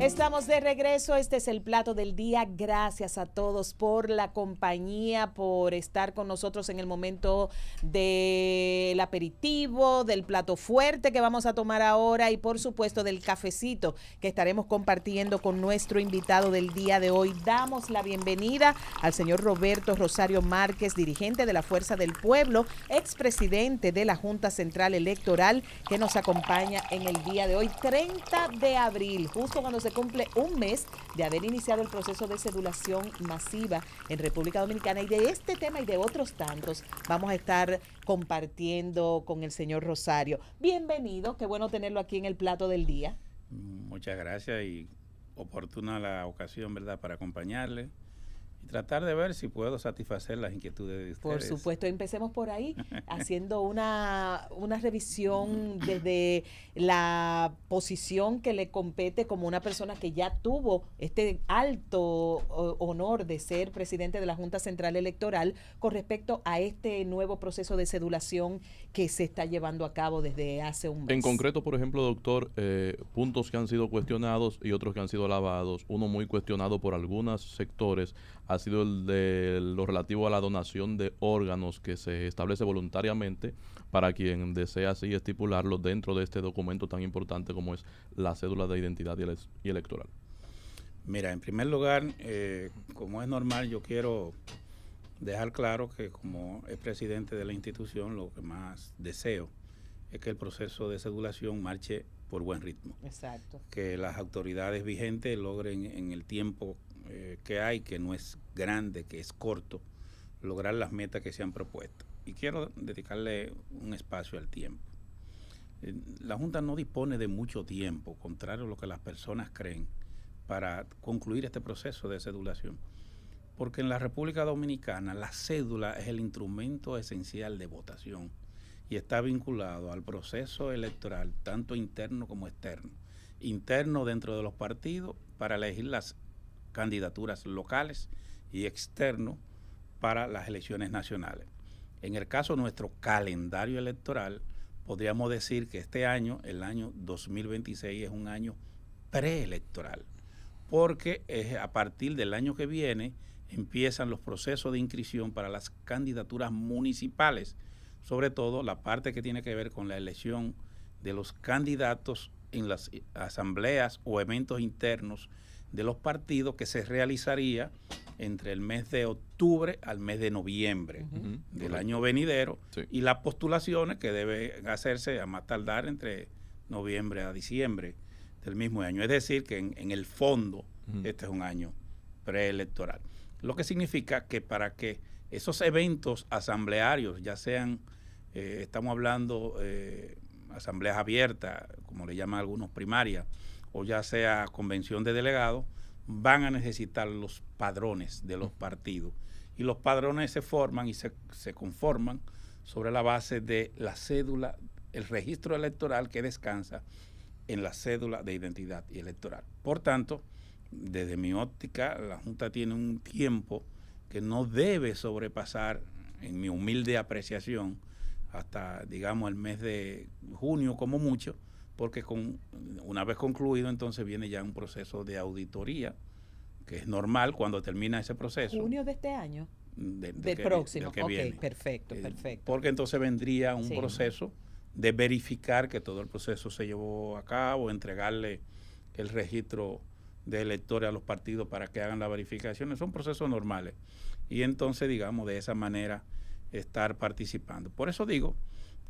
Estamos de regreso, este es el plato del día. Gracias a todos por la compañía, por estar con nosotros en el momento del aperitivo, del plato fuerte que vamos a tomar ahora y por supuesto del cafecito que estaremos compartiendo con nuestro invitado del día de hoy. Damos la bienvenida al señor Roberto Rosario Márquez, dirigente de la Fuerza del Pueblo, expresidente de la Junta Central Electoral, que nos acompaña en el día de hoy, 30 de abril, justo cuando se cumple un mes de haber iniciado el proceso de cedulación masiva en República Dominicana. Y de este tema y de otros tantos vamos a estar compartiendo con el señor Rosario. Bienvenido, qué bueno tenerlo aquí en el plato del día. Muchas gracias y oportuna la ocasión, ¿verdad?, para acompañarle y tratar de ver si puedo satisfacer las inquietudes de ustedes. Por supuesto, empecemos por ahí, haciendo una revisión desde la posición que le compete como una persona que ya tuvo este alto honor de ser presidente de la Junta Central Electoral con respecto a este nuevo proceso de cedulación que se está llevando a cabo desde hace un mes. En concreto, por ejemplo, doctor, puntos que han sido cuestionados y otros que han sido alabados. Uno muy cuestionado por algunos sectores ha sido el de lo relativo a la donación de órganos que se establece voluntariamente para quien desea así estipularlo dentro de este documento tan importante como es la cédula de identidad y electoral. Mira, en primer lugar, como es normal, yo quiero dejar claro que como es presidente de la institución, lo que más deseo es que el proceso de cedulación marche por buen ritmo. Exacto. Que las autoridades vigentes logren en el tiempo que hay, que no es grande, que es corto, lograr las metas que se han propuesto. Y quiero dedicarle un espacio al tiempo. La Junta no dispone de mucho tiempo, contrario a lo que las personas creen, para concluir este proceso de cedulación. Porque en la República Dominicana la cédula es el instrumento esencial de votación y está vinculado al proceso electoral, tanto interno como externo. Interno dentro de los partidos para elegir las candidaturas locales y externo para las elecciones nacionales. En el caso de nuestro calendario electoral, podríamos decir que este año, el año 2026, es un año preelectoral, porque a partir del año que viene empiezan los procesos de inscripción para las candidaturas municipales, sobre todo la parte que tiene que ver con la elección de los candidatos en las asambleas o eventos internos de los partidos, que se realizaría entre el mes de octubre al mes de noviembre del año venidero, sí, y las postulaciones que deben hacerse a más tardar entre noviembre a diciembre del mismo año. Es decir, que en el fondo este es un año preelectoral. Lo que significa que para que esos eventos asamblearios, ya sean, estamos hablando asambleas abiertas, como le llaman algunos primarias, o ya sea convención de delegados, van a necesitar los padrones de los partidos. Y los padrones se forman y se conforman sobre la base de la cédula, el registro electoral que descansa en la cédula de identidad y electoral. Por tanto, desde mi óptica, la Junta tiene un tiempo que no debe sobrepasar, en mi humilde apreciación, hasta, digamos, el mes de junio como mucho, porque una vez concluido, entonces viene ya un proceso de auditoría, que es normal cuando termina ese proceso. ¿Junio de este año? Del próximo. Ok, viene. Perfecto. Porque entonces vendría un sí, proceso de verificar que todo el proceso se llevó a cabo, entregarle el registro de electores a los partidos para que hagan las verificaciones. Son procesos normales. Y entonces, digamos, de esa manera estar participando. Por eso digo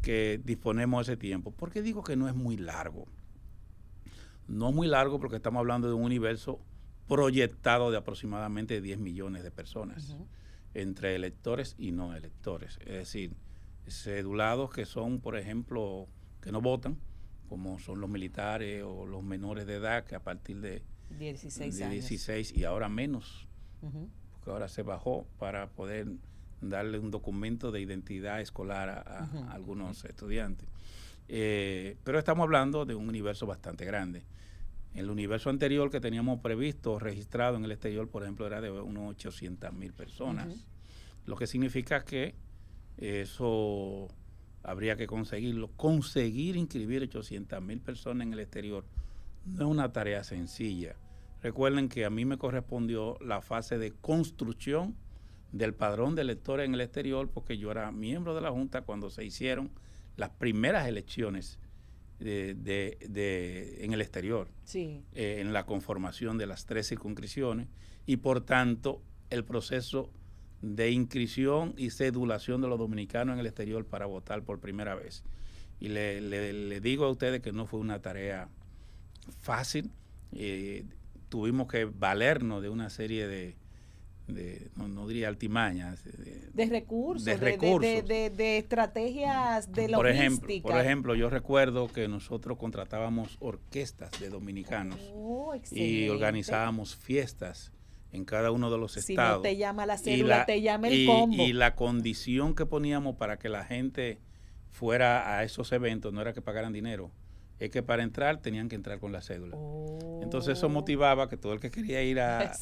que disponemos de ese tiempo. ¿Por qué digo que no es muy largo? No es muy largo porque estamos hablando de un universo proyectado de aproximadamente 10 millones de personas, entre electores y no electores. Es decir, cedulados que son, por ejemplo, que no votan, como son los militares o los menores de edad, que a partir de 16 y ahora menos, porque ahora se bajó para poder darle un documento de identidad escolar a algunos estudiantes. Pero estamos hablando de un universo bastante grande. El universo anterior que teníamos previsto, registrado en el exterior, por ejemplo, era de unos 800,000 personas. Lo que significa que eso habría que conseguirlo. Conseguir inscribir 800,000 personas en el exterior no es una tarea sencilla. Recuerden que a mí me correspondió la fase de construcción del padrón de electores en el exterior, porque yo era miembro de la Junta cuando se hicieron las primeras elecciones en el exterior, Sí. En la conformación de las 3 circunscripciones, y por tanto el proceso de inscripción y cedulación de los dominicanos en el exterior para votar por primera vez. Y le digo a ustedes que no fue una tarea fácil. Tuvimos que valernos de una serie de no diría altimañas, De recursos, recursos. de estrategias de Por logística. ejemplo, yo recuerdo que nosotros contratábamos orquestas de dominicanos y organizábamos fiestas en cada uno de los estados. Si no te llama la cédula, te llama el combo. Y la condición que poníamos para que la gente fuera a esos eventos no era que pagaran dinero, es que para entrar tenían que entrar con la cédula. Entonces eso motivaba que todo el que quería ir a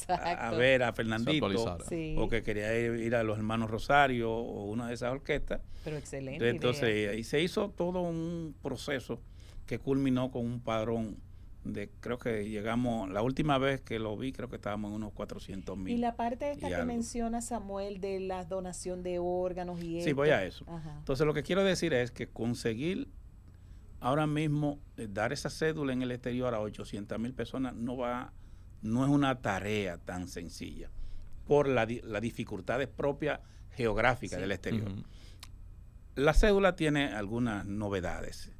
ver a Fernandito, sí, o que quería ir a los hermanos Rosario o una de esas orquestas. Pero excelente. Entonces ahí se hizo todo un proceso que culminó con un padrón creo que llegamos, la última vez que lo vi, creo que estábamos en unos 400,000. Y la parte esta que algo menciona Samuel de la donación de órganos y Sí, voy a eso. Ajá. Entonces lo que quiero decir es que conseguir ahora mismo dar esa cédula en el exterior a 800,000 personas no es una tarea tan sencilla por las dificultades propias geográficas del exterior. La cédula tiene algunas novedades.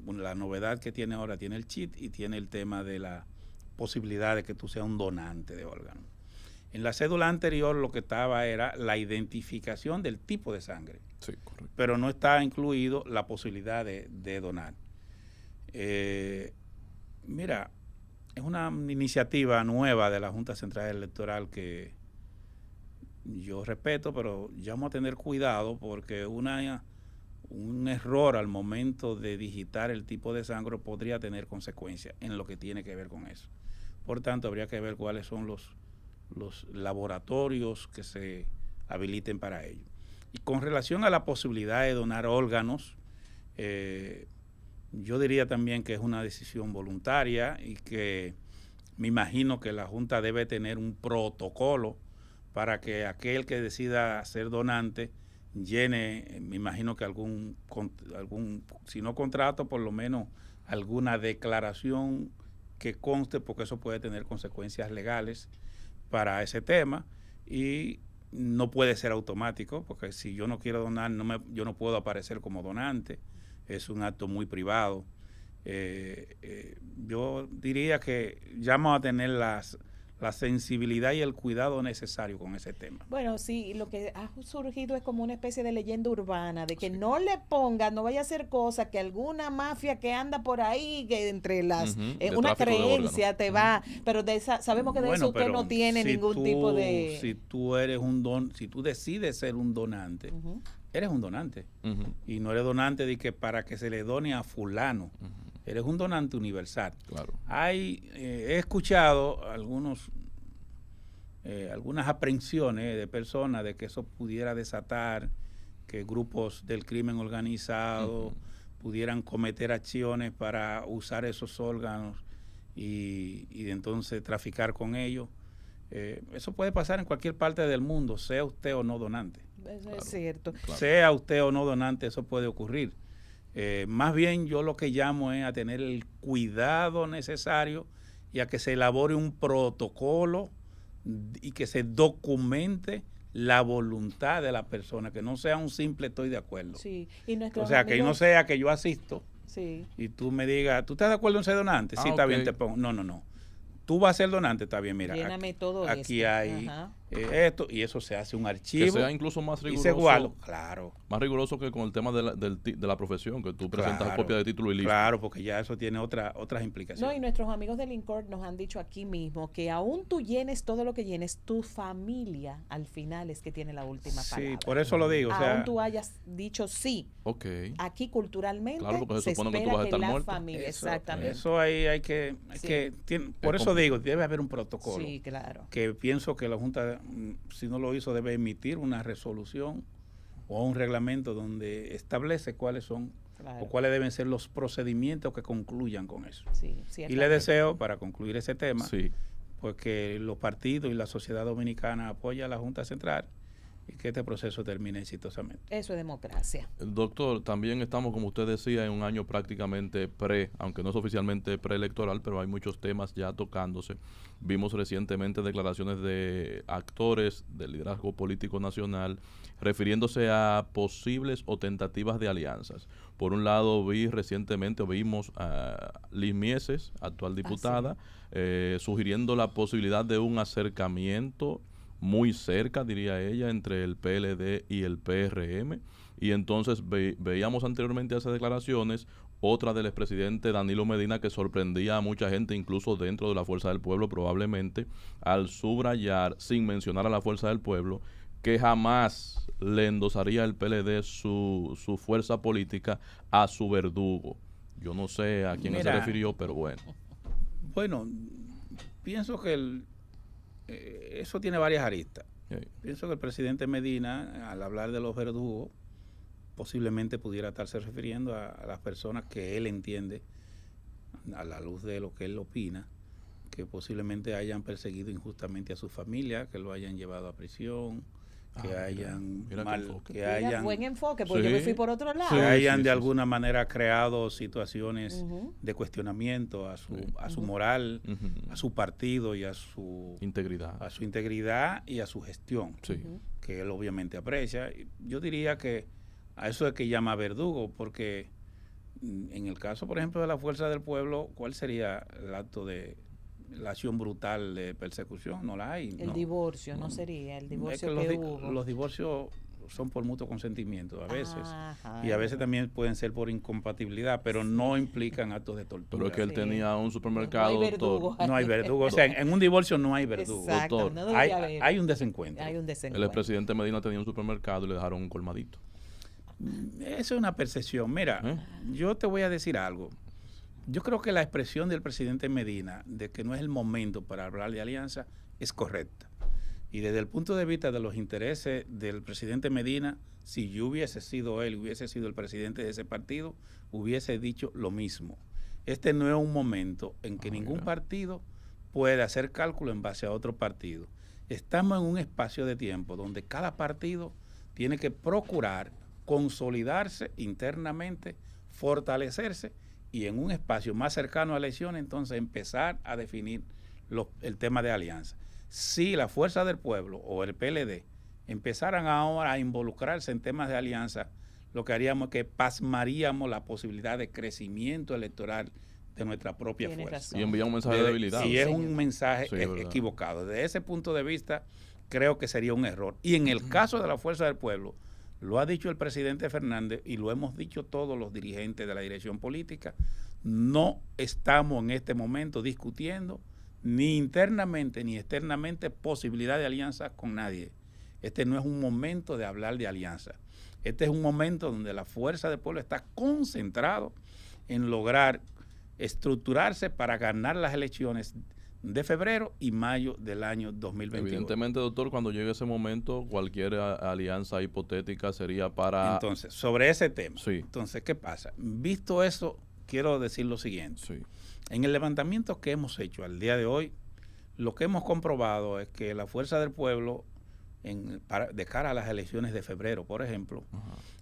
La novedad que tiene ahora, tiene el chip y tiene el tema de la posibilidad de que tú seas un donante de órganos. En la cédula anterior lo que estaba era la identificación del tipo de sangre. Sí, correcto. Pero no está incluido la posibilidad de donar. Mira, es una iniciativa nueva de la Junta Central Electoral que yo respeto, pero ya vamos a tener cuidado porque un error al momento de digitar el tipo de sangre podría tener consecuencias en lo que tiene que ver con eso. Por tanto, habría que ver cuáles son los laboratorios que se habiliten para ello. Y con relación a la posibilidad de donar órganos, yo diría también que es una decisión voluntaria y que me imagino que la Junta debe tener un protocolo para que aquel que decida ser donante llene, me imagino que algún, si no contrato, por lo menos alguna declaración que conste, porque eso puede tener consecuencias legales para ese tema, y no puede ser automático, porque si yo no quiero donar, yo no puedo aparecer como donante, es un acto muy privado. Yo diría que ya vamos a tener la sensibilidad y el cuidado necesario con ese tema. Bueno, sí, lo que ha surgido es como una especie de leyenda urbana, de que no le pongan, no vaya a hacer cosas, que alguna mafia que anda por ahí, que entre las, una creencia te va, pero sabemos que de eso usted no tiene ningún tipo de... Si tú decides ser un donante, eres un donante, y no eres donante de que para que se le done a fulano. Eres un donante universal. Claro. He escuchado algunas aprehensiones de personas de que eso pudiera desatar que grupos del crimen organizado pudieran cometer acciones para usar esos órganos y entonces traficar con ellos. Eso puede pasar en cualquier parte del mundo, sea usted o no donante. Eso es cierto. Claro. Sea usted o no donante, eso puede ocurrir. Más bien yo lo que llamo es a tener el cuidado necesario y a que se elabore un protocolo y que se documente la voluntad de la persona, que no sea un simple estoy de acuerdo. Sí. Y o sea, que no sea que yo asisto y tú me digas, ¿tú estás de acuerdo en ser donante? Sí, está bien, te pongo. No. Tú vas a ser donante, está bien, mira. Lléname todo aquí esto. hay esto, y eso se hace un archivo. Que sea incluso más riguroso. Y se guarda, claro. Más riguroso que con el tema de la profesión, que tú presentas copia de título y listo. Claro, porque ya eso tiene otras implicaciones. No, y nuestros amigos del INCOR nos han dicho aquí mismo que aún tú llenes todo lo que llenes, tu familia al final es que tiene la última palabra. Sí, por eso lo digo. Aún tú hayas dicho sí. Ok. Aquí culturalmente claro, porque se supone espera que tú vas a estar la muerto. familia, exactamente. Eso ahí hay que por eso digo, debe haber un protocolo. Sí, claro. Que pienso que la Junta, si no lo hizo, debe emitir una resolución o un reglamento donde establece cuáles son o cuáles deben ser los procedimientos que concluyan con eso. Sí, y le deseo, para concluir ese tema, Sí. pues que los partidos y la sociedad dominicana apoyen a la Junta Central y que este proceso termine exitosamente. Eso es democracia. Doctor, también estamos, como usted decía, en un año prácticamente aunque no es oficialmente preelectoral, pero hay muchos temas ya tocándose. Vimos recientemente declaraciones de actores del liderazgo político nacional refiriéndose a posibles o tentativas de alianzas. Por un lado, vimos a Liz Mieses, actual diputada, sugiriendo la posibilidad de un acercamiento muy cerca, diría ella, entre el PLD y el PRM. Y entonces veíamos anteriormente a esas declaraciones otra del expresidente Danilo Medina que sorprendía a mucha gente, incluso dentro de la Fuerza del Pueblo probablemente, al subrayar, sin mencionar a la Fuerza del Pueblo, que jamás le endosaría el PLD su fuerza política a su verdugo. Yo no sé a quién se refirió, pero bueno. Bueno, pienso que eso tiene varias aristas. Sí. Pienso que el presidente Medina, al hablar de los verdugos, posiblemente pudiera estarse refiriendo a las personas que él entiende, a la luz de lo que él opina, que posiblemente hayan perseguido injustamente a su familia, que lo hayan llevado a prisión, que hayan buen enfoque, porque sí, yo me fui por otro lado. Que hayan de alguna manera creado situaciones de cuestionamiento a su moral, a su partido y a su integridad y a su gestión, que él obviamente aprecia. Yo diría que a eso es que llama verdugo, porque en el caso, por ejemplo, de la Fuerza del Pueblo, ¿cuál sería el acto de la acción brutal de persecución? No la hay. El divorcio, no sería el divorcio es que hubo. Los divorcios son por mutuo consentimiento a veces, y a veces también pueden ser por incompatibilidad, pero no implican actos de tortura. Pero es que él tenía un supermercado, doctor. No hay verdugo. O sea, en un divorcio no hay verdugo. Exacto, doctor. No hay un desencuentro. El expresidente Medina tenía un supermercado y le dejaron un colmadito. Eso es una percepción. Mira, yo te voy a decir algo. Yo creo que la expresión del presidente Medina de que no es el momento para hablar de alianza es correcta. Y desde el punto de vista de los intereses del presidente Medina, si yo hubiese sido él, hubiese sido el presidente de ese partido, hubiese dicho lo mismo. Este no es un momento en que ningún partido puede hacer cálculo en base a otro partido. Estamos en un espacio de tiempo donde cada partido tiene que procurar consolidarse internamente, fortalecerse y en un espacio más cercano a elecciones, entonces empezar a definir el tema de alianza. Si la Fuerza del Pueblo o el PLD empezaran ahora a involucrarse en temas de alianza, lo que haríamos es que pasmaríamos la posibilidad de crecimiento electoral de nuestra propia fuerza. Razón. Y envía un mensaje de debilidad. Y es un mensaje equivocado. Desde ese punto de vista, creo que sería un error. Y en el caso de la Fuerza del Pueblo, lo ha dicho el presidente Fernández y lo hemos dicho todos los dirigentes de la dirección política, no estamos en este momento discutiendo ni internamente ni externamente posibilidad de alianza con nadie. Este no es un momento de hablar de alianza. Este es un momento donde la Fuerza del Pueblo está concentrado en lograr estructurarse para ganar las elecciones de febrero y mayo del año 2021. Evidentemente, doctor, cuando llegue ese momento, cualquier alianza hipotética sería para... Entonces, sobre ese tema, entonces, ¿qué pasa? Visto eso, quiero decir lo siguiente. En el levantamiento que hemos hecho al día de hoy, lo que hemos comprobado es que la Fuerza del Pueblo, de cara a las elecciones de febrero, por ejemplo,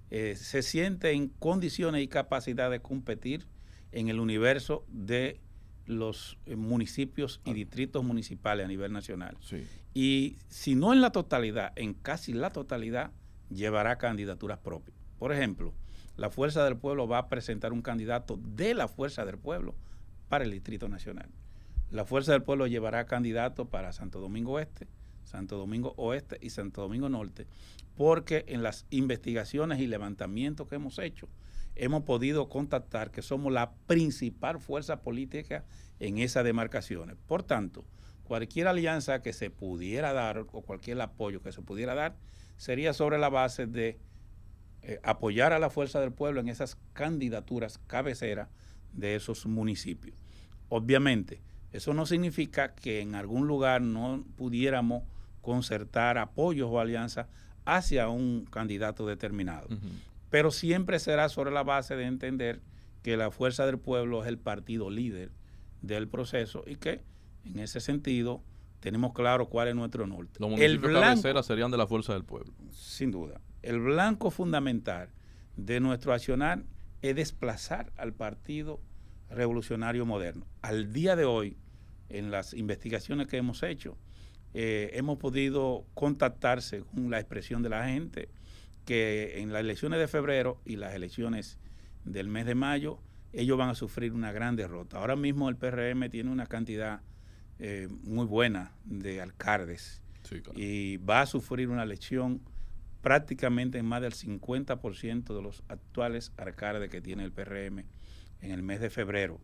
se siente en condiciones y capacidad de competir en el universo de los municipios y distritos municipales a nivel nacional. Y si no en la totalidad, en casi la totalidad, llevará candidaturas propias. Por ejemplo, la Fuerza del Pueblo va a presentar un candidato de la Fuerza del Pueblo para el Distrito Nacional. La Fuerza del Pueblo llevará candidatos para Santo Domingo Este, Santo Domingo Oeste y Santo Domingo Norte, porque en las investigaciones y levantamientos que hemos hecho, hemos podido contactar que somos la principal fuerza política en esas demarcaciones. Por tanto, cualquier alianza que se pudiera dar o cualquier apoyo que se pudiera dar sería sobre la base de apoyar a la Fuerza del Pueblo en esas candidaturas cabeceras de esos municipios. Obviamente, eso no significa que en algún lugar no pudiéramos concertar apoyos o alianzas hacia un candidato determinado. pero siempre será sobre la base de entender que la Fuerza del Pueblo es el partido líder del proceso y que en ese sentido tenemos claro cuál es nuestro norte. Los municipios cabeceras serían de la Fuerza del Pueblo. Sin duda. El blanco fundamental de nuestro accionar es desplazar al Partido Revolucionario Moderno. Al día de hoy, en las investigaciones que hemos hecho, hemos podido contactar, según la expresión de la gente, que en las elecciones de febrero y las elecciones del mes de mayo, ellos van a sufrir una gran derrota. Ahora mismo el PRM tiene una cantidad muy buena de alcaldes, sí, claro, y va a sufrir una elección prácticamente en más del 50% de los actuales alcaldes que tiene el PRM en el mes de febrero.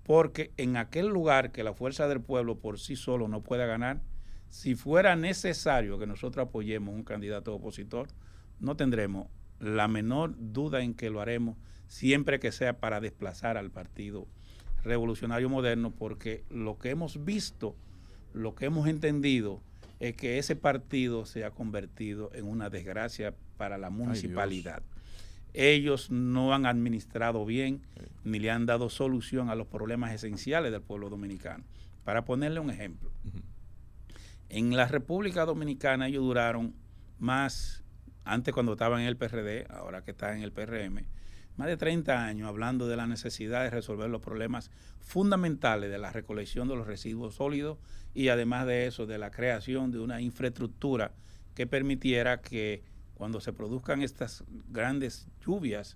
Porque en aquel lugar que la Fuerza del Pueblo por sí solo no pueda ganar, si fuera necesario que nosotros apoyemos un candidato opositor, no tendremos la menor duda en que lo haremos, siempre que sea para desplazar al Partido Revolucionario Moderno, porque lo que hemos visto, lo que hemos entendido, es que ese partido se ha convertido en una desgracia para la municipalidad. Ellos no han administrado bien, ni le han dado solución a los problemas esenciales del pueblo dominicano. Para ponerle un ejemplo, en la República Dominicana ellos duraron más, antes cuando estaban en el PRD, ahora que están en el PRM, más de 30 años hablando de la necesidad de resolver los problemas fundamentales de la recolección de los residuos sólidos y además de eso, de la creación de una infraestructura que permitiera que cuando se produzcan estas grandes lluvias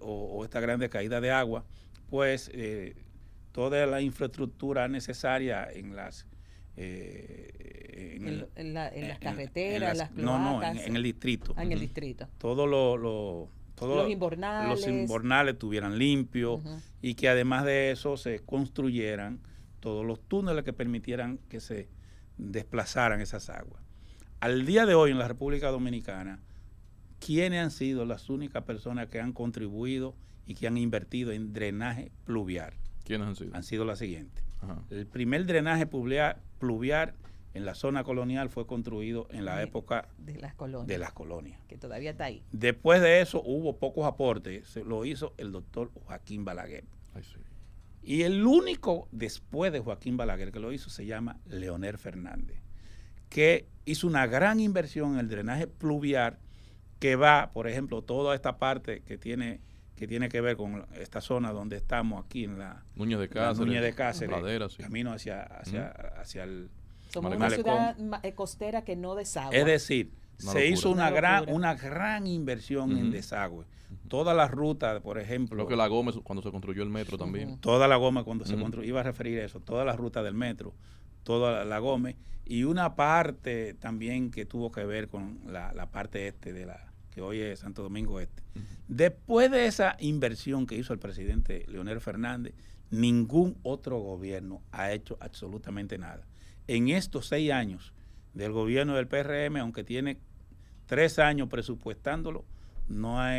o esta grande caída de agua, pues toda la infraestructura necesaria en las en las carreteras, las cloacas. En el distrito. En el distrito. Todos los invernales estuvieran limpios y que además de eso se construyeran todos los túneles que permitieran que se desplazaran esas aguas. Al día de hoy en la República Dominicana, ¿quiénes han sido las únicas personas que han contribuido y que han invertido en drenaje pluvial? ¿Quiénes han sido? Han sido las siguientes. El primer drenaje pluvial en la zona colonial fue construido en la época de las colonias. Que todavía está ahí. Después de eso hubo pocos aportes. Se lo hizo el doctor Joaquín Balaguer. Ay, sí. Y el único después de Joaquín Balaguer que lo hizo se llama Leonel Fernández, que hizo una gran inversión en el drenaje pluvial que va, por ejemplo, toda esta parte que tiene que ver con esta zona donde estamos aquí en la Núñez de Cáceres, Pradera, sí, camino hacia el Somos una ciudad costera que no desagua. Es decir, se hizo una gran inversión en desagüe. Toda la ruta, por ejemplo. Creo que la Gómez, cuando se construyó el metro también. Toda la Gómez, cuando se construyó, iba a referir a eso, toda la ruta del metro, toda la Gómez, y una parte también que tuvo que ver con la parte este de que hoy es Santo Domingo Este. Después de esa inversión que hizo el presidente Leonel Fernández, ningún otro gobierno ha hecho absolutamente nada. En estos 6 años del gobierno del PRM, aunque tiene 3 años presupuestándolo, no ha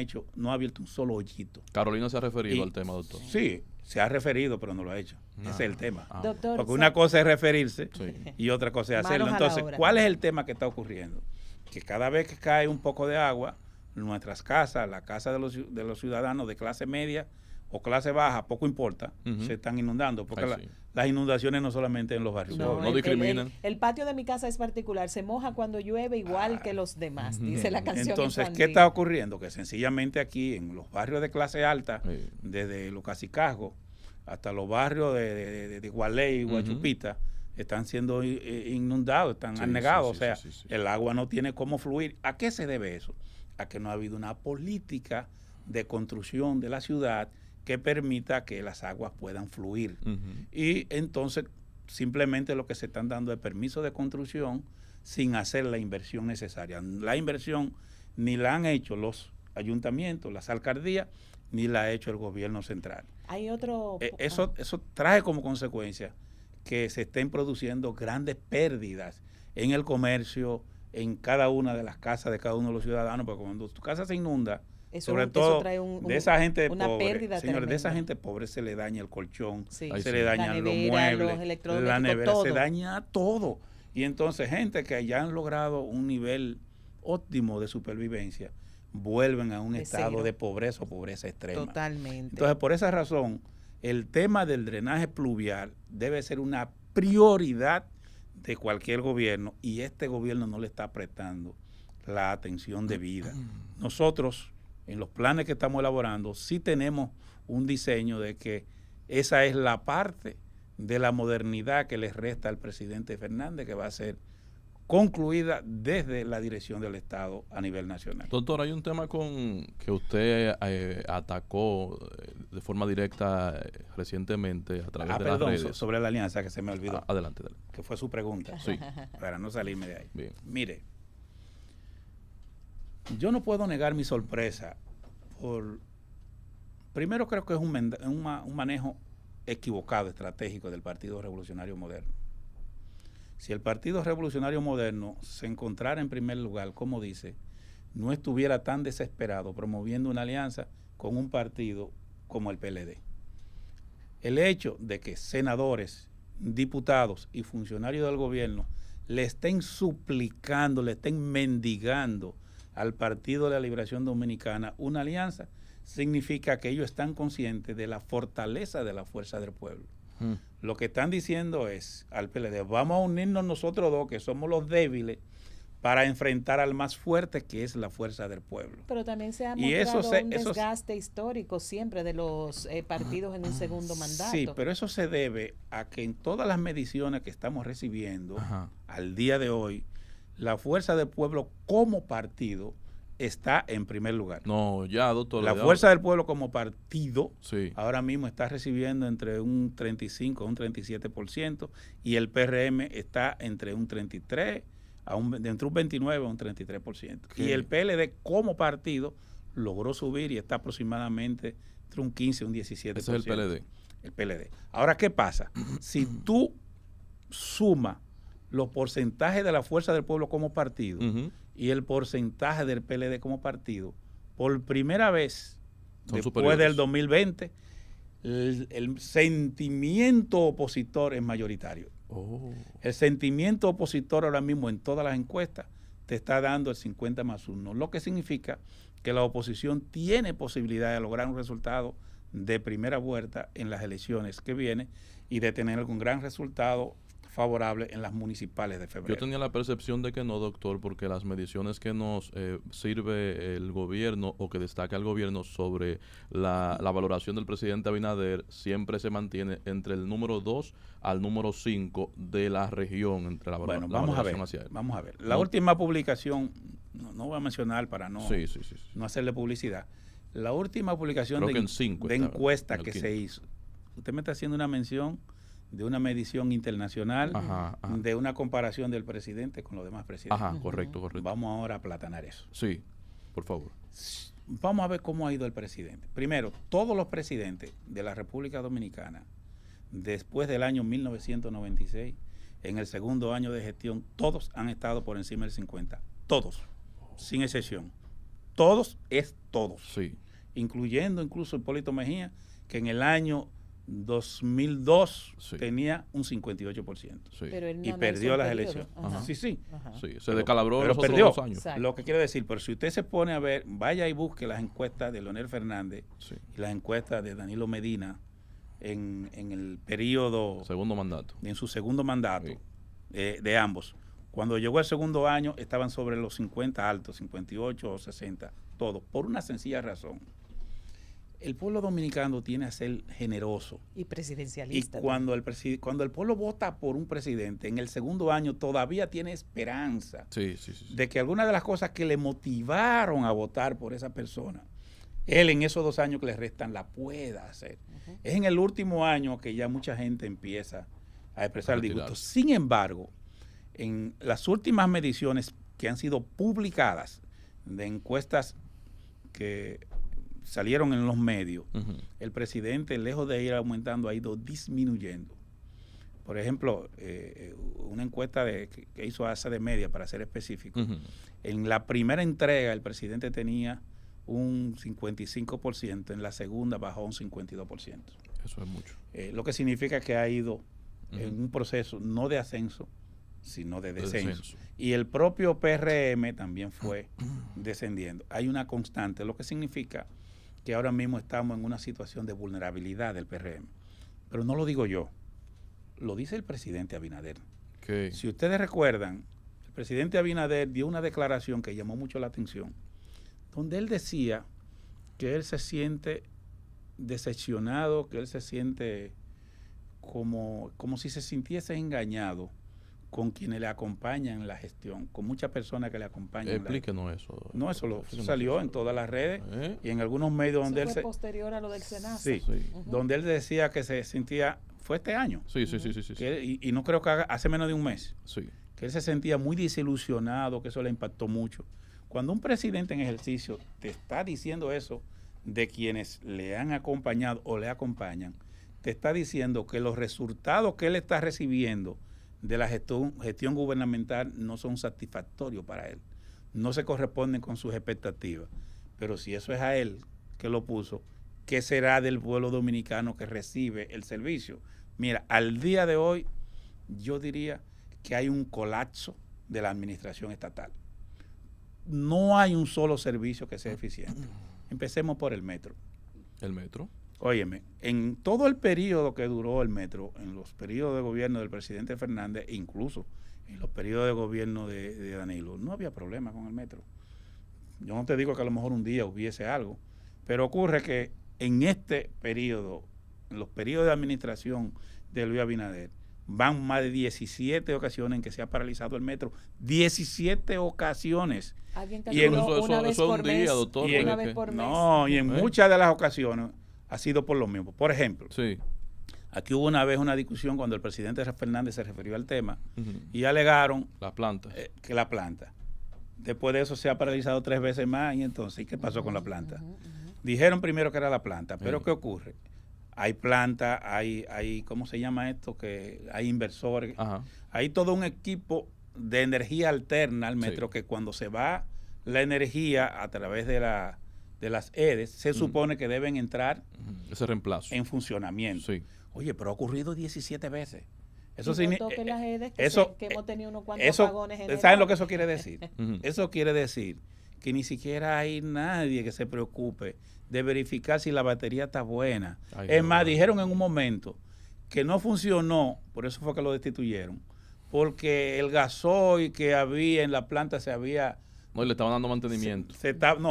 abierto un solo hoyito. Carolina se ha referido al tema, doctor. Sí, se ha referido, pero no lo ha hecho. Ese es el tema. Doctor, porque una cosa es referirse y otra cosa es hacerlo. Entonces, ¿cuál es el tema que está ocurriendo? Que cada vez que cae un poco de agua, nuestras casas, la casa de los ciudadanos de clase media o clase baja, poco importa, se están inundando, porque las inundaciones no solamente en los barrios. No discriminan. El patio de mi casa es particular, se moja cuando llueve igual que los demás, dice la canción. Entonces, infantil. ¿qué está ocurriendo? Que sencillamente aquí en los barrios de clase alta, desde los Cacicajos hasta los barrios de Gualey y Guachupita, están siendo inundados, están anegados, o sea, el agua no tiene cómo fluir. ¿A qué se debe eso? A que no ha habido una política de construcción de la ciudad que permita que las aguas puedan fluir. Y entonces simplemente lo que se están dando es permiso de construcción sin hacer la inversión necesaria. La inversión ni la han hecho los ayuntamientos, las alcaldías, ni la ha hecho el gobierno central. Hay otro... Eso trae como consecuencia que se estén produciendo grandes pérdidas en el comercio, en cada una de las casas de cada uno de los ciudadanos, porque cuando tu casa se inunda, sobre todo de esa gente pobre, señores, de esa gente pobre se le daña el colchón, se le dañan los muebles, la nevera, se daña todo. Y entonces gente que ya han logrado un nivel óptimo de supervivencia, vuelven a un De estado cero. de pobreza o pobreza extrema. Totalmente. Entonces, por esa razón, el tema del drenaje pluvial debe ser una prioridad de cualquier gobierno y este gobierno no le está prestando la atención debida. Nosotros, en los planes que estamos elaborando, sí tenemos un diseño de que esa es la parte de la modernidad que le resta al presidente Fernández, que va a ser concluida desde la dirección del Estado a nivel nacional. Doctor, hay un tema con que usted atacó de forma directa recientemente a través de las redes. Sobre la alianza que se me olvidó. Adelante. Que fue su pregunta. Sí. Para no salirme de ahí. Bien. Mire, yo no puedo negar mi sorpresa por... Primero creo que es un manejo equivocado, estratégico del Partido Revolucionario Moderno. Si el Partido Revolucionario Moderno se encontrara en primer lugar, como dice, no estuviera tan desesperado promoviendo una alianza con un partido como el PLD. El hecho de que senadores, diputados y funcionarios del gobierno le estén suplicando, le estén mendigando al Partido de la Liberación Dominicana una alianza, significa que ellos están conscientes de la fortaleza de la fuerza del pueblo. Lo que están diciendo es al PLD, vamos a unirnos nosotros dos, que somos los débiles, para enfrentar al más fuerte, que es la fuerza del pueblo. Pero también se ha Y mostrado un desgaste histórico siempre de los partidos en un segundo mandato. Sí, pero eso se debe a que en todas las mediciones que estamos recibiendo al día de hoy, la fuerza del pueblo como partido está en primer lugar. No, ya, doctor. La fuerza del pueblo como partido sí. Ahora mismo está recibiendo entre un 35 a un 37% y el PRM está entre un 33 entre un 29 a un 33%. ¿Qué? Y el PLD como partido logró subir y está aproximadamente entre un 15 a un 17%. Ese es el PLD. El PLD. Ahora, ¿qué pasa? Si tú sumas los porcentajes de la fuerza del pueblo como partido y el porcentaje del PLD como partido, por primera vez después del 2020, el sentimiento opositor es mayoritario. El sentimiento opositor ahora mismo en todas las encuestas te está dando el 50+1, lo que significa que la oposición tiene posibilidad de lograr un resultado de primera vuelta en las elecciones que vienen y de tener algún gran resultado favorable en las municipales de febrero. Yo tenía la percepción de que no, doctor, porque las mediciones que nos sirve el gobierno o que destaca el gobierno sobre la valoración del presidente Abinader siempre se mantiene entre el número 2 al número 5 de la región, entre la valoración hacia él. Vamos a ver. La última publicación, no voy a mencionar para no hacerle publicidad, la última publicación de encuesta que se hizo, usted me está haciendo una mención de una medición internacional, de una comparación del presidente con los demás presidentes. Correcto. Vamos ahora a aplatanar eso. Sí, por favor. Vamos a ver cómo ha ido el presidente. Primero, todos los presidentes de la República Dominicana, después del año 1996, en el segundo año de gestión, todos han estado por encima del 50. Todos, sin excepción. Todos es todos. Sí. Incluyendo incluso Hipólito Mejía, que en el año 2002 tenía un 58%. Pero él y perdió las elecciones. Sí, se descalabró los otros 2 años. Exacto. Lo que quiero decir, pero si usted se pone a ver, vaya y busque las encuestas de Leonel Fernández y las encuestas de Danilo Medina en el periodo... Segundo mandato. En su segundo mandato de ambos. Cuando llegó el segundo año estaban sobre los 50 altos, 58 o 60, todos, por una sencilla razón. El pueblo dominicano tiene a ser generoso. Y presidencialista. Y cuando el pueblo vota por un presidente, en el segundo año todavía tiene esperanza de que algunas de las cosas que le motivaron a votar por esa persona, él en esos 2 años que le restan la pueda hacer. Es en el último año que ya mucha gente empieza a expresar disgusto. Sin embargo, en las últimas mediciones que han sido publicadas de encuestas que salieron en los medios, el presidente, lejos de ir aumentando, ha ido disminuyendo. Por ejemplo, una encuesta que hizo ASA de Media, para ser específico, en la primera entrega el presidente tenía un 55%, en la segunda bajó un 52%. Eso es mucho. Lo que significa que ha ido en un proceso no de ascenso, sino de descenso. Y el propio PRM también fue descendiendo. Hay una constante, lo que significa que ahora mismo estamos en una situación de vulnerabilidad del PRM. Pero no lo digo yo, lo dice el presidente Abinader. Okay. Si ustedes recuerdan, el presidente Abinader dio una declaración que llamó mucho la atención, donde él decía que él se siente decepcionado, que él se siente como si se sintiese engañado con quienes le acompañan en la gestión, con muchas personas que le acompañan. Explíquenos eso. No, eso salió en todas las redes y en algunos medios donde él fue posterior a lo del SENASA. Sí, donde él decía que se sentía, fue este año. Sí. Y no creo que hace menos de un mes. Sí. Que él se sentía muy desilusionado, que eso le impactó mucho. Cuando un presidente en ejercicio te está diciendo eso de quienes le han acompañado o le acompañan, te está diciendo que los resultados que él está recibiendo de la gestión gubernamental no son satisfactorios para él, no se corresponden con sus expectativas. Pero si eso es a él que lo puso, ¿qué será del pueblo dominicano que recibe el servicio? Mira, al día de hoy yo diría que hay un colapso de la administración estatal. No hay un solo servicio que sea eficiente. Empecemos por el metro. ¿El metro? Óyeme, en todo el periodo que duró el metro, en los periodos de gobierno del presidente Fernández, incluso en los periodos de gobierno de Danilo, no había problema con el metro. Yo no te digo que a lo mejor un día hubiese algo, pero ocurre que en este periodo, en los periodos de administración de Luis Abinader, van más de 17 ocasiones en que se ha paralizado el metro. 17 ocasiones. Y en una vez por mes, doctor. Y una vez por mes. No, y en muchas de las ocasiones ha sido por lo mismo. Por ejemplo, aquí hubo una vez una discusión cuando el presidente Fernández se refirió al tema y alegaron que la planta. Después de eso se ha paralizado 3 veces más y entonces, ¿qué pasó con la planta? Dijeron primero que era la planta, pero ¿qué ocurre? Hay planta, hay ¿cómo se llama esto? Que hay inversores, hay todo un equipo de energía alterna al metro que cuando se va la energía a través de las EDES, se supone que deben entrar ese reemplazo en funcionamiento. Sí. Oye, pero ha ocurrido 17 veces. Eso significa que las EDES que hemos tenido unos cuantos apagones generales. ¿Saben lo que eso quiere decir? Eso quiere decir que ni siquiera hay nadie que se preocupe de verificar si la batería está buena. Es más, dijeron en un momento que no funcionó, por eso fue que lo destituyeron, porque el gasoil que había en la planta se había... No, y le estaban dando mantenimiento.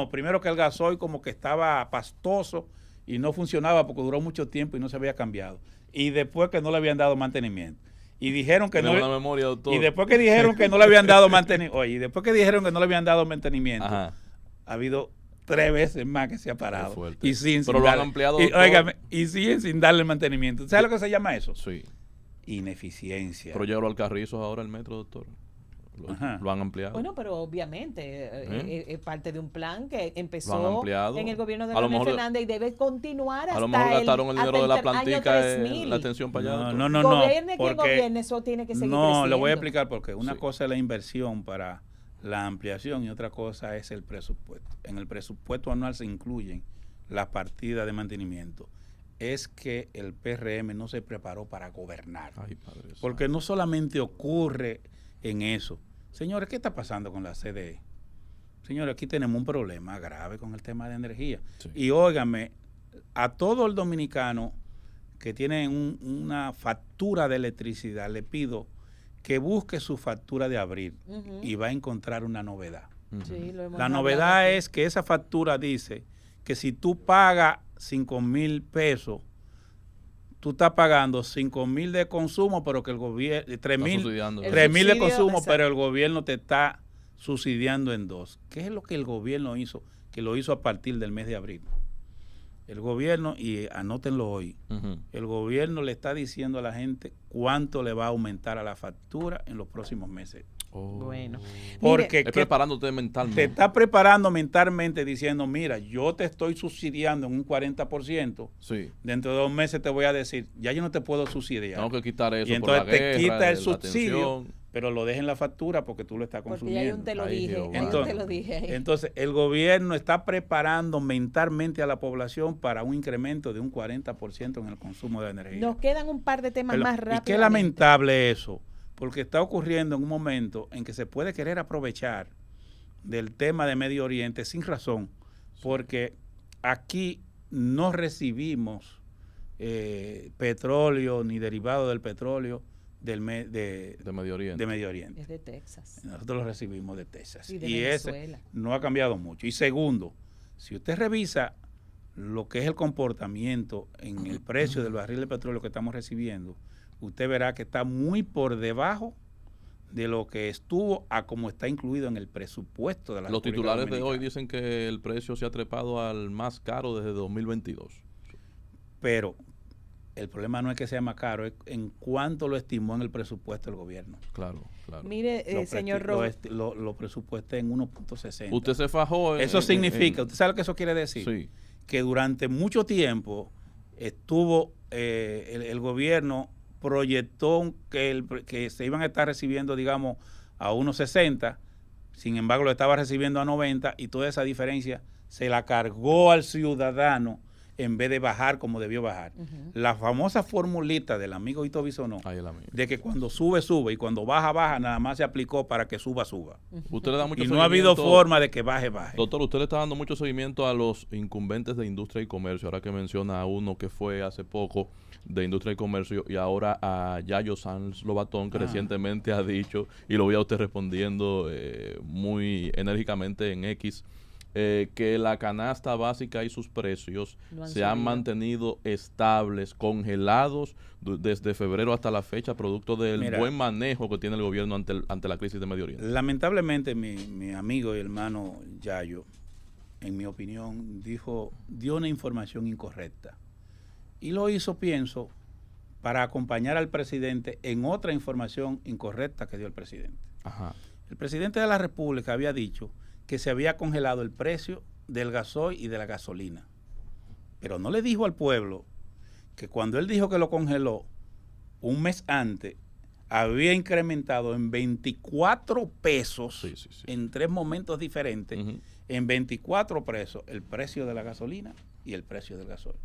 Primero que el gasoil como que estaba pastoso y no funcionaba porque duró mucho tiempo y no se había cambiado. Y después que no le habían dado mantenimiento. Y dijeron que no. Memoria, doctor. Y después que dijeron que no le habían dado mantenimiento. Oye, y después que dijeron que no le habían dado mantenimiento, ha habido 3 veces más que se ha parado. Y pero lo han ampliado. Y siguen sin darle mantenimiento. ¿Sabes lo que se llama eso? Sí. Ineficiencia. Pero llévalo al Carrizo ahora el metro, doctor. Lo han ampliado. Bueno, pero obviamente es parte de un plan que empezó en el gobierno de Leonel Fernández y debe continuar hasta a lo mejor gastaron el dinero de la plantica en la atención para allá. No. Gobierne quien gobierne, eso tiene que seguir creciendo. No, le voy a explicar porque una cosa es la inversión para la ampliación y otra cosa es el presupuesto. En el presupuesto anual se incluyen las partidas de mantenimiento. Es que el PRM no se preparó para gobernar. Ay, Padre porque no solamente ocurre en eso. Señores, ¿qué está pasando con la CDE? Señores, aquí tenemos un problema grave con el tema de energía. Sí. Y óigame, a todo el dominicano que tiene una factura de electricidad, le pido que busque su factura de abril y va a encontrar una novedad. Sí, la novedad es que esa factura dice que si tú pagas 5,000 pesos, tú estás pagando 5,000 de consumo, pero que el gobierno, 3,000 de consumo, pero el gobierno te está subsidiando en 2. ¿Qué es lo que el gobierno hizo? Que lo hizo a partir del mes de abril. El gobierno, y anótenlo hoy, el gobierno le está diciendo a la gente cuánto le va a aumentar a la factura en los próximos meses. Bueno, porque preparándote mentalmente. Te está preparando mentalmente diciendo, mira, yo te estoy subsidiando en un 40%. Sí. Dentro de 2 meses te voy a decir, ya yo no te puedo subsidiar. Tengo que quitar eso. Y entonces por la guerra, te quita el subsidio, atención. pero lo deja en la factura porque tú lo estás consumiendo. Porque ya te lo dije. Entonces, el gobierno está preparando mentalmente a la población para un incremento de un 40% en el consumo de energía. Nos quedan un par de temas más rápidos. Y qué lamentable eso. porque está ocurriendo en un momento en que se puede querer aprovechar del tema de Medio Oriente sin razón, porque aquí no recibimos petróleo ni derivado del petróleo de Medio Oriente. De Medio Oriente. Es de Texas. Nosotros lo recibimos de Texas. Y de y Venezuela. ese no ha cambiado mucho. Y segundo, si usted revisa lo que es el comportamiento en el precio del barril de petróleo que estamos recibiendo, usted verá que está muy por debajo de lo que estuvo a como está incluido en el presupuesto de la Los República titulares de Dominicana. hoy dicen que el precio se ha trepado al más caro desde 2022. Pero el problema no es que sea más caro, es en cuánto lo estimó en el presupuesto del gobierno. Claro, claro. Mire, señor Rob, lo presupuesté en 1.60. Usted se fajó Eso significa, ¿usted sabe lo que eso quiere decir? Sí. Que durante mucho tiempo estuvo el gobierno proyectó que se iban a estar recibiendo, digamos, a 1.60, sin embargo lo estaba recibiendo a 90 y toda esa diferencia se la cargó al ciudadano en vez de bajar como debió bajar. La famosa formulita del amigo Ito Bisonó, de que cuando sube, sube y cuando baja, baja, nada más se aplicó para que suba, suba. Usted le da mucho y no ha habido forma de que baje, baje. Doctor, usted le está dando mucho seguimiento a los incumbentes de industria y comercio, ahora que menciona a uno que fue hace poco de industria y comercio y ahora a Yayo Sanz Lobatón, que recientemente ha dicho, y lo vi a usted respondiendo muy enérgicamente en X, que la canasta básica y sus precios se han mantenido estables, congelados desde febrero hasta la fecha, producto del buen manejo que tiene el gobierno ante la crisis de Medio Oriente. Lamentablemente mi amigo y hermano Yayo, en mi opinión, dio una información incorrecta. Y lo hizo, pienso, para acompañar al presidente en otra información incorrecta que dio el presidente. Ajá. El presidente de la República había dicho que se había congelado el precio del gasoil y de la gasolina. Pero no le dijo al pueblo que cuando él dijo que lo congeló, un mes antes, había incrementado en 24 pesos en 3 momentos diferentes, en 24 pesos el precio de la gasolina y el precio del gasoil.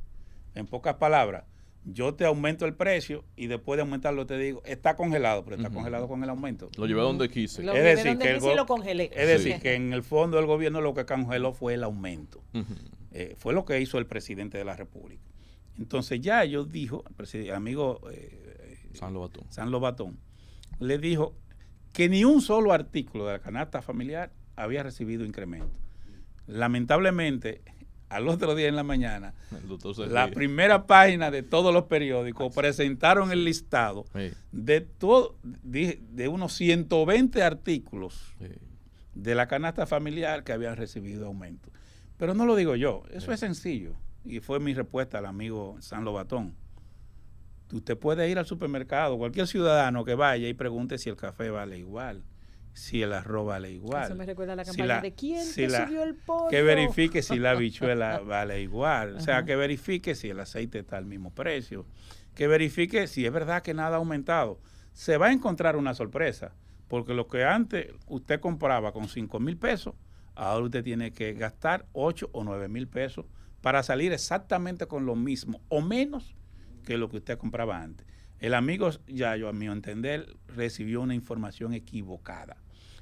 En pocas palabras, yo te aumento el precio y después de aumentarlo te digo, está congelado, pero está congelado con el aumento. Lo llevé donde quise. Lo llevé donde quise y lo congelé. Es decir, que en el fondo del gobierno lo que congeló fue el aumento. Fue lo que hizo el presidente de la República. Entonces ya ellos dijo, el amigo Sanz Lobatón, le dijo que ni un solo artículo de la canasta familiar había recibido incremento. Lamentablemente, al otro día en la mañana, la primera página de todos los periódicos presentaron el listado de unos 120 artículos de la canasta familiar que habían recibido aumento. Pero no lo digo yo, eso es sencillo. Y fue mi respuesta al amigo Sanz Lobatón. Usted puede ir al supermercado, cualquier ciudadano que vaya y pregunte si el café vale igual, si el arroz vale igual. Eso me recuerda a la campaña de quién te subió el pollo. Que verifique si la habichuela vale igual. O sea, que verifique si el aceite está al mismo precio. Que verifique si es verdad que nada ha aumentado. Se va a encontrar una sorpresa, porque lo que antes usted compraba con 5,000 pesos, ahora usted tiene que gastar 8 o 9,000 pesos para salir exactamente con lo mismo o menos que lo que usted compraba antes. El amigo Yayo, a mi entender, recibió una información equivocada.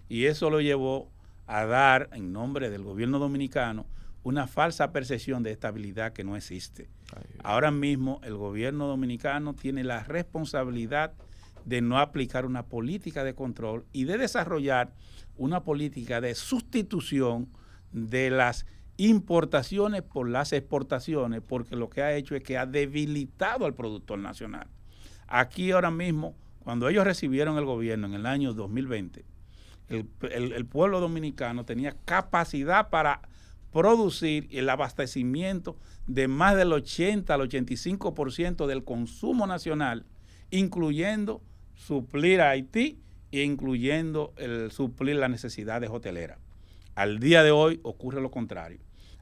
Y eso lo llevó a dar, en nombre del gobierno dominicano, una falsa percepción de estabilidad que no existe. Ahora mismo el gobierno dominicano tiene la responsabilidad de no aplicar una política de control y de desarrollar una política de sustitución de las importaciones por las exportaciones, porque lo que ha hecho es que ha debilitado al productor nacional. Aquí ahora mismo, cuando ellos recibieron el gobierno en el año 2020, el pueblo dominicano tenía capacidad para producir el abastecimiento de más del 80 al 85% del consumo nacional, incluyendo suplir a Haití e incluyendo suplir las necesidades hoteleras. Al día de hoy ocurre lo contrario.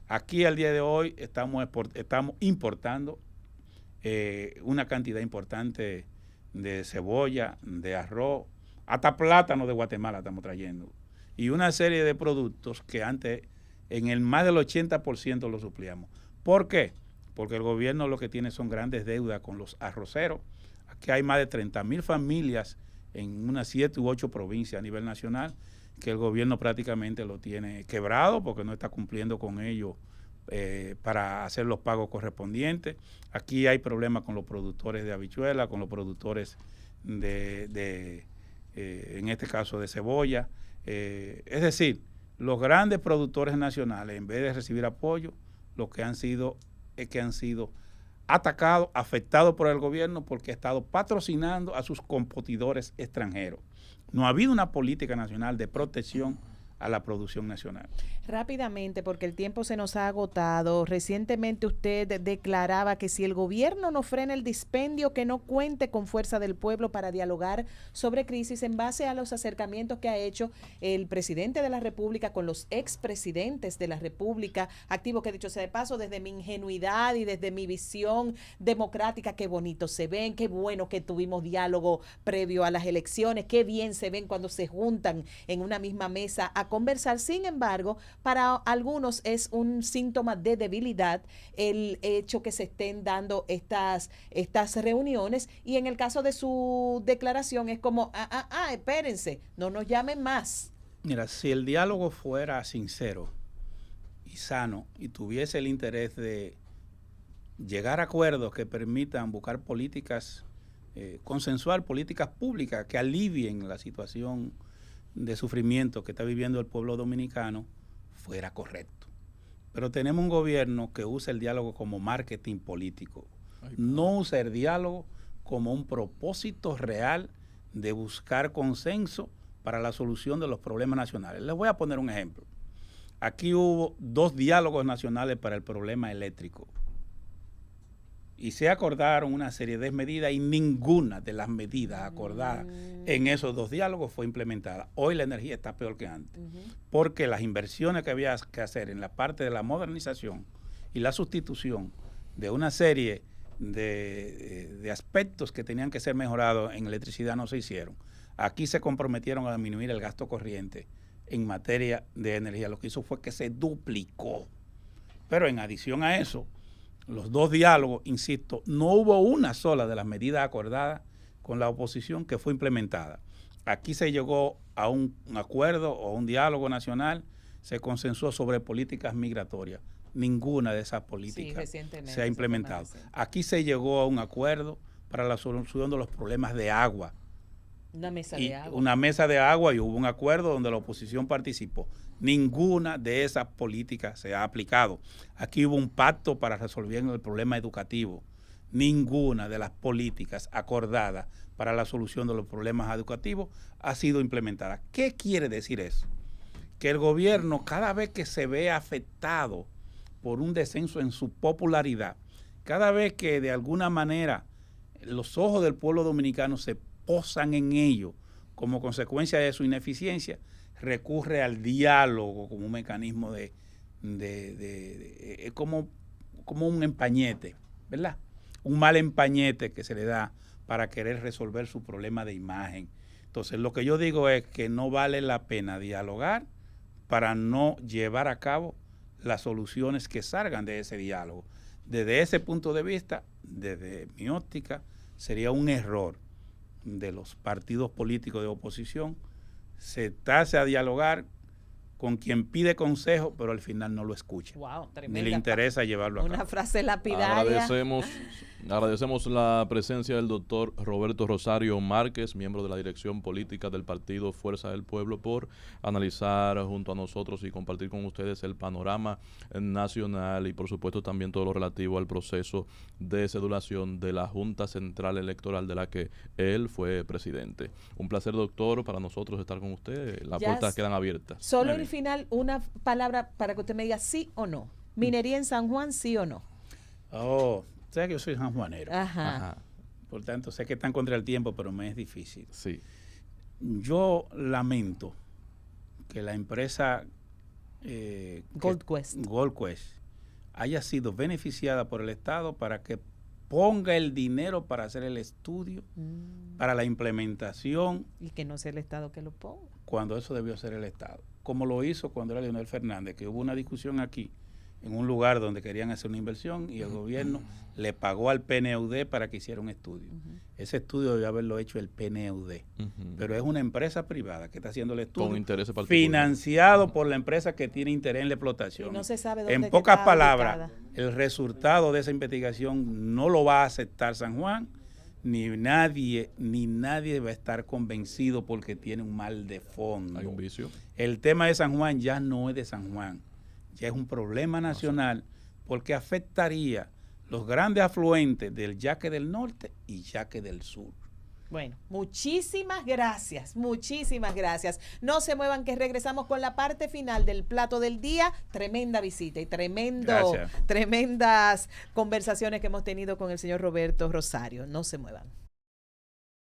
Aquí al día de hoy estamos importando una cantidad importante de cebolla, de arroz, hasta plátano de Guatemala estamos trayendo. Y una serie de productos que antes en el más del 80% lo suplíamos. ¿Por qué? Porque el gobierno lo que tiene son grandes deudas con los arroceros. Aquí hay más de 30,000 familias en unas 7 u 8 provincias a nivel nacional, que el gobierno prácticamente lo tiene quebrado porque no está cumpliendo con ello para hacer los pagos correspondientes. Aquí hay problemas con los productores de habichuela, con los productores en este caso de cebolla. Es decir, los grandes productores nacionales, en vez de recibir apoyo, lo que han sido es que han sido atacados, afectados por el gobierno porque ha estado patrocinando a sus competidores extranjeros. No ha habido una política nacional de protección a la producción nacional. Rápidamente, porque el tiempo se nos ha agotado. Recientemente usted declaraba que si el gobierno no frena el dispendio, que no cuente con fuerza del pueblo para dialogar sobre crisis en base a los acercamientos que ha hecho el presidente de la República con los expresidentes de la República, activo que dicho sea de paso, desde mi ingenuidad y desde mi visión democrática, qué bonito se ven, qué bueno que tuvimos diálogo previo a las elecciones, qué bien se ven cuando se juntan en una misma mesa a conversar. Sin embargo, para algunos es un síntoma de debilidad el hecho que se estén dando estas reuniones, y en el caso de su declaración es como, espérense, no nos llamen más. Mira, si el diálogo fuera sincero y sano y tuviese el interés de llegar a acuerdos que permitan buscar políticas, consensuar políticas públicas que alivien la situación de sufrimiento que está viviendo el pueblo dominicano, fuera correcto. Pero tenemos un gobierno que usa el diálogo como marketing político. No usa el diálogo como un propósito real de buscar consenso para la solución de los problemas nacionales. Les voy a poner un ejemplo. Aquí hubo 2 diálogos nacionales para el problema eléctrico. Y se acordaron una serie de medidas y ninguna de las medidas acordadas en esos 2 diálogos fue implementada. Hoy la energía está peor que antes, porque las inversiones que había que hacer en la parte de la modernización y la sustitución de una serie de aspectos que tenían que ser mejorados en electricidad no se hicieron. Aquí se comprometieron a disminuir el gasto corriente en materia de energía. Lo que hizo fue que se duplicó. Pero en adición a eso, los 2 diálogos, insisto, no hubo una sola de las medidas acordadas con la oposición que fue implementada. Aquí se llegó a un acuerdo o un diálogo nacional, se consensuó sobre políticas migratorias. Ninguna de esas políticas se ha implementado. Aquí se llegó a un acuerdo para la solución de los problemas de agua. Una mesa de agua. Una mesa de agua, y hubo un acuerdo donde la oposición participó. Ninguna de esas políticas se ha aplicado. Aquí hubo un pacto para resolver el problema educativo. Ninguna de las políticas acordadas para la solución de los problemas educativos ha sido implementada. ¿Qué quiere decir eso? Que el gobierno, cada vez que se ve afectado por un descenso en su popularidad, cada vez que de alguna manera los ojos del pueblo dominicano se posan en ello como consecuencia de su ineficiencia, recurre al diálogo como un mecanismo como un empañete, ¿verdad? Un mal empañete que se le da para querer resolver su problema de imagen. Entonces, lo que yo digo es que no vale la pena dialogar para no llevar a cabo las soluciones que salgan de ese diálogo. Desde ese punto de vista, desde mi óptica, sería un error de los partidos políticos de oposición sentarse a dialogar con quien pide consejo, pero al final no lo escucha. Wow, ni le interesa llevarlo a cabo. Una frase lapidaria. Agradecemos la presencia del doctor Roberto Rosario Márquez, miembro de la dirección política del partido Fuerza del Pueblo, por analizar junto a nosotros y compartir con ustedes el panorama nacional y por supuesto también todo lo relativo al proceso de cedulación de la Junta Central Electoral de la que él fue presidente. Un placer, doctor, para nosotros estar con usted. Las puertas quedan abiertas. Solo al final una palabra para que usted me diga sí o no. ¿Minería en San Juan, sí o no? Sé que yo soy sanjuanero. Ajá. Por tanto, sé que están contra el tiempo, pero me es difícil. Sí. Yo lamento que la empresa Gold Quest haya sido beneficiada por el Estado para que ponga el dinero para hacer el estudio, para la implementación. Y que no sea el Estado que lo ponga. Cuando eso debió ser el Estado. Como lo hizo cuando era Leonel Fernández, que hubo una discusión aquí en un lugar donde querían hacer una inversión y el gobierno le pagó al PNUD para que hiciera un estudio. Ese estudio debe haberlo hecho el PNUD, pero es una empresa privada que está haciendo el estudio con intereses particulares, financiado por la empresa que tiene interés en la explotación. Y no se sabe dónde en pocas está palabras, ubicada. el resultado de esa investigación no lo va a aceptar San Juan, ni nadie va a estar convencido porque tiene un mal de fondo. hay un vicio. El tema de San Juan ya no es de San Juan, ya es un problema nacional porque afectaría los grandes afluentes del Yaque del Norte y Yaque del Sur. Bueno, muchísimas gracias, muchísimas gracias. No se muevan que regresamos con la parte final del plato del día. Tremenda visita y tremendas conversaciones que hemos tenido con el señor Roberto Rosario. No se muevan.